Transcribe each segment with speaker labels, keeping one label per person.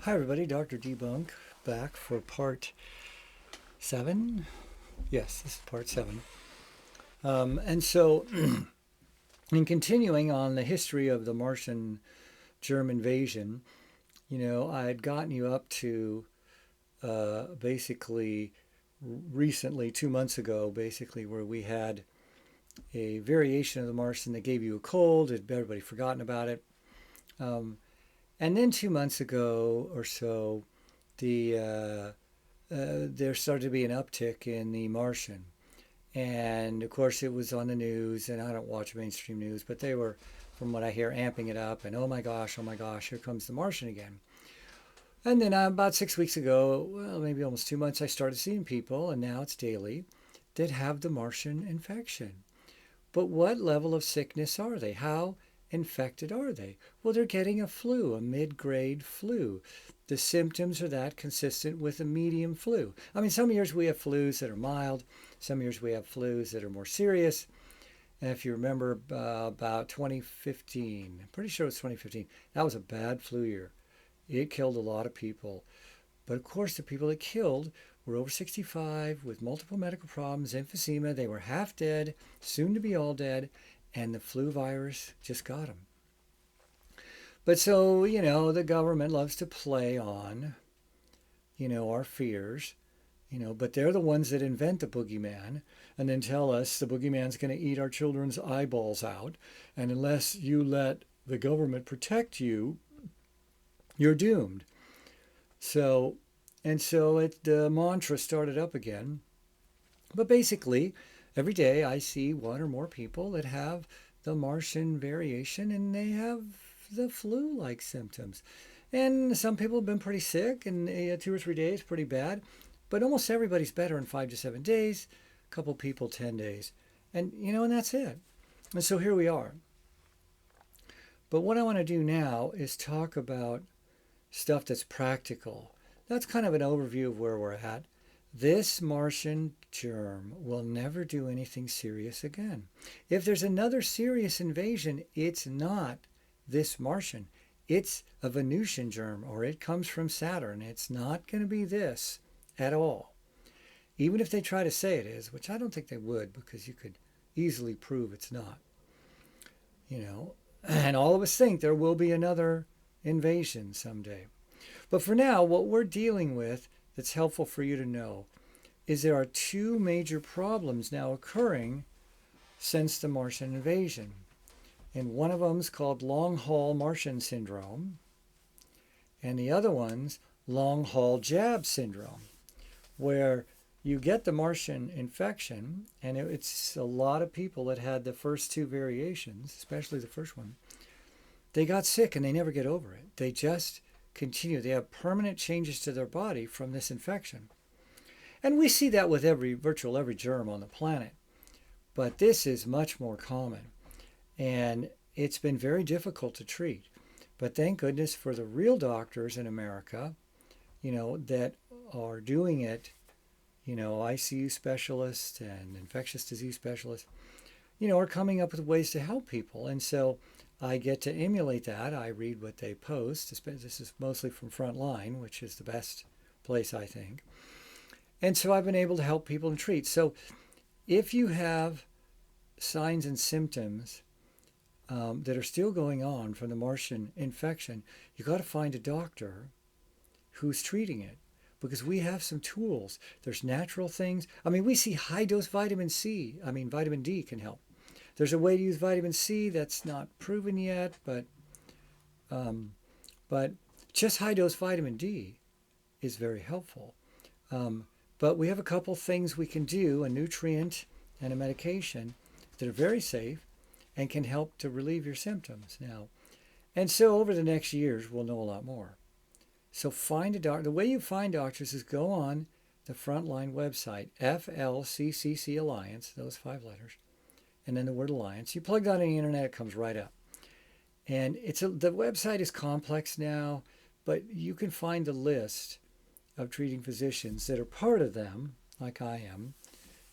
Speaker 1: Hi, everybody. Dr. Debunk back for part 7. Yes, this is part 7. And so, in continuing on the history of the Martian germ invasion, I had gotten you up to basically recently, 2 months ago, basically, where we had a variation of the Martian that gave you a cold. Had everybody forgotten about it? Um, and then 2 months ago or so, there started to be an uptick in the Martian. And of course, it was on the news, and I don't watch mainstream news, but they were, from what I hear, amping it up. And oh my gosh, here comes the Martian again. And then about 6 weeks ago, well, maybe almost 2 months, I started seeing people, and now it's daily, that have the Martian infection. But what level of sickness are they? How infected are they? Well, they're getting a flu, a mid grade flu. The symptoms are that consistent with a medium flu. I mean, some years we have flus that are mild, some years we have flus that are more serious. And if you remember about 2015, I'm pretty sure it was 2015, that was a bad flu year. It killed a lot of people. But of course, the people it killed were over 65 with multiple medical problems, emphysema. They were half dead, soon to be all dead, and the flu virus just got them. But so, the government loves to play on, our fears, but they're the ones that invent the boogeyman and then tell us the boogeyman's going to eat our children's eyeballs out. And unless you let the government protect you, you're doomed. So, the mantra started up again. But basically, every day I see one or more people that have the Martian variation and they have the flu like symptoms. And some people have been pretty sick and 2 or 3 days, pretty bad. But almost everybody's better in 5 to 7 days, a couple people 10 days. And that's it. And so here we are. But what I want to do now is talk about stuff that's practical. That's kind of an overview of where we're at. This Martian germ will never do anything serious again. If there's another serious invasion, it's not this Martian. It's a Venusian germ, or it comes from Saturn. It's not going to be this at all. Even if they try to say it is, which I don't think they would, because you could easily prove it's not. You know, and all of us think there will be another invasion someday. But for now, what we're dealing with that's helpful for you to know is there are two major problems now occurring since the Martian invasion. And one of them is called long haul Martian syndrome, and the other one's long haul jab syndrome, where you get the Martian infection, and it's a lot of people that had the first two variations, especially the first one. They got sick and they never get over it. They just continue. They have permanent changes to their body from this infection. And we see that with virtual every germ on the planet. But this is much more common. And it's been very difficult to treat. But thank goodness for the real doctors in America, that are doing it, ICU specialists and infectious disease specialists, are coming up with ways to help people. And so I get to emulate that. I read what they post. This is mostly from Frontline, which is the best place, I think. And so I've been able to help people and treat. So if you have signs and symptoms that are still going on from the Martian infection, you got to find a doctor who's treating it, because we have some tools. There's natural things. I mean, we see high dose vitamin C. I mean, vitamin D can help. There's a way to use vitamin C that's not proven yet, um, but just high dose vitamin D is very helpful. But we have a couple things we can do, a nutrient and a medication, that are very safe and can help to relieve your symptoms now. And so over the next years, we'll know a lot more. So find a doctor. The way you find doctors is go on the Frontline website, FLCC Alliance, those 5 letters, and then the word Alliance. You plug that in the internet, it comes right up. And the website is complex now, but you can find the list of treating physicians that are part of them, like I am.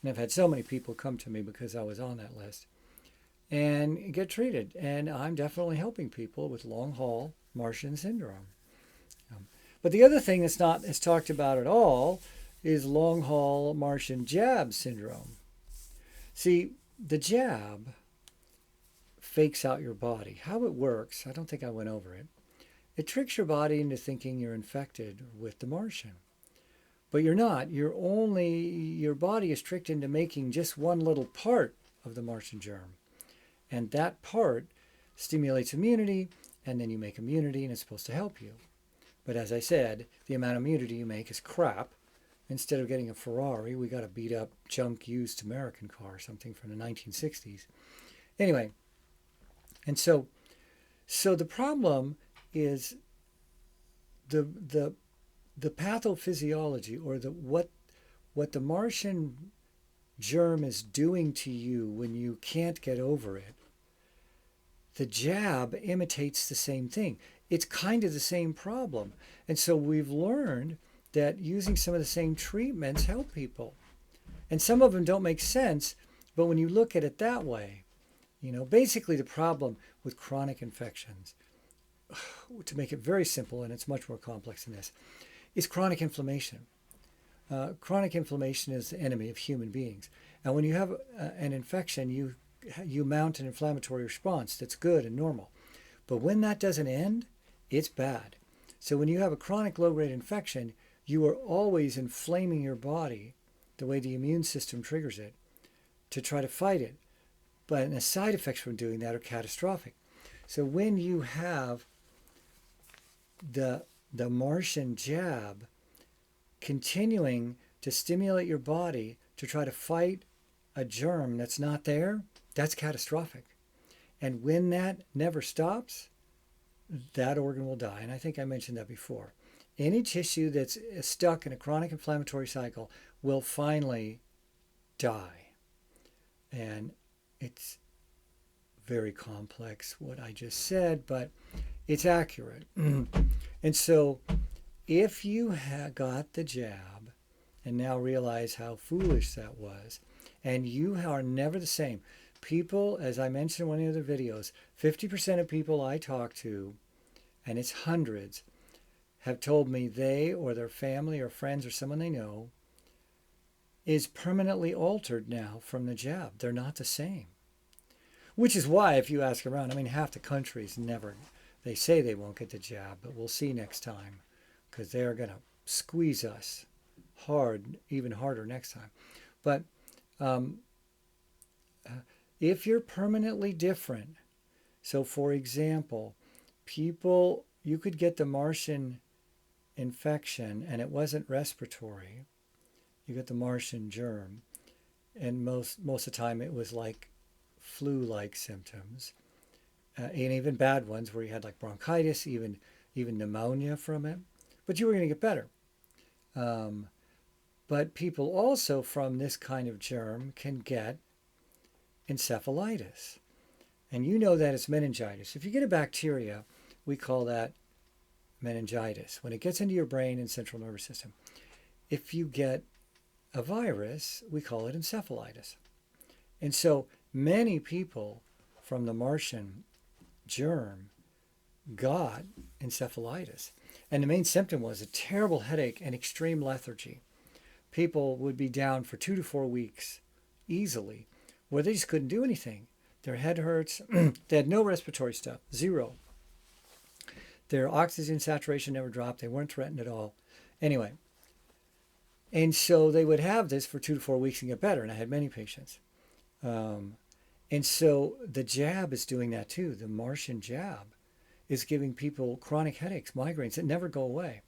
Speaker 1: And I've had so many people come to me because I was on that list and get treated. And I'm definitely helping people with long haul Martian syndrome. Um, But the other thing that's not as talked about at all is long haul Martian jab syndrome. See, the jab fakes out your body. How it works, I don't think I went over it. It tricks your body into thinking you're infected with the Martian. But you're not. Your body is tricked into making just one little part of the Martian germ. And that part stimulates immunity, and then you make immunity, and it's supposed to help you. But as I said, the amount of immunity you make is crap. Instead of getting a Ferrari, we got a beat up junk used American car, something from the 1960s. Anyway, and so the problem is the pathophysiology, or what the Martian germ is doing to you when you can't get over it. The jab imitates the same thing. It's kind of the same problem. And so we've learned that using some of the same treatments help people. And some of them don't make sense, but when you look at it that way, basically the problem with chronic infections, to make it very simple, and it's much more complex than this, is chronic inflammation. Chronic inflammation is the enemy of human beings. And when you have an infection, you mount an inflammatory response that's good and normal. But when that doesn't end, it's bad. So when you have a chronic low-grade infection, you are always inflaming your body the way the immune system triggers it to try to fight it. But the side effects from doing that are catastrophic. So when you have the Martian jab continuing to stimulate your body to try to fight a germ that's not there, that's catastrophic. And when that never stops, that organ will die. And I think I mentioned that before. Any tissue that's stuck in a chronic inflammatory cycle will finally die. And it's very complex what I just said, but it's accurate. And so if you got the jab and now realize how foolish that was, and you are never the same. People, as I mentioned in one of the other videos, 50% of people I talk to, and it's hundreds, have told me they or their family or friends or someone they know is permanently altered now from the jab. They're not the same. Which is why, if you ask around, half the countries never, they say they won't get the jab, but we'll see next time, because they're going to squeeze us hard, even harder next time. But if you're permanently different, so for example, you could get the Martian infection and it wasn't respiratory. You get the Martian germ, and most of the time it was like flu-like symptoms, and even bad ones where you had like bronchitis, even pneumonia from it, but you were going to get better. But people also from this kind of germ can get encephalitis. And you know that it's meningitis. If you get a bacteria, we call that meningitis, when it gets into your brain and central nervous system. If you get a virus, we call it encephalitis. And so many people from the Martian germ got encephalitis. And the main symptom was a terrible headache and extreme lethargy. People would be down for 2 to 4 weeks easily, where they just couldn't do anything. Their head hurts. They had no respiratory stuff, zero. Their oxygen saturation never dropped. They weren't threatened at all. Anyway, and so they would have this for 2 to 4 weeks and get better. And I had many patients. And so the jab is doing that too. The Martian jab is giving people chronic headaches, migraines that never go away.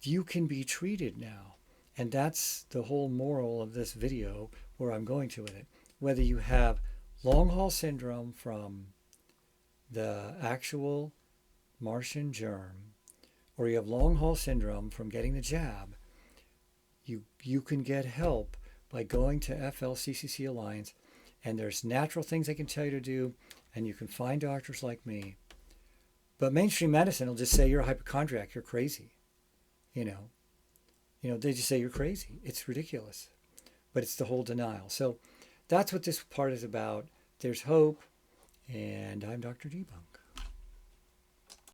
Speaker 1: You can be treated now. And that's the whole moral of this video, where I'm going to with it. Whether you have long haul syndrome from the actual Martian germ, or you have long haul syndrome from getting the jab, you can get help by going to FLCC Alliance, and there's natural things they can tell you to do, and you can find doctors like me. But mainstream medicine will just say you're a hypochondriac, you're crazy. They just say you're crazy. It's ridiculous. But it's the whole denial. So that's what this part is about. There's hope, and I'm Dr. Debunk.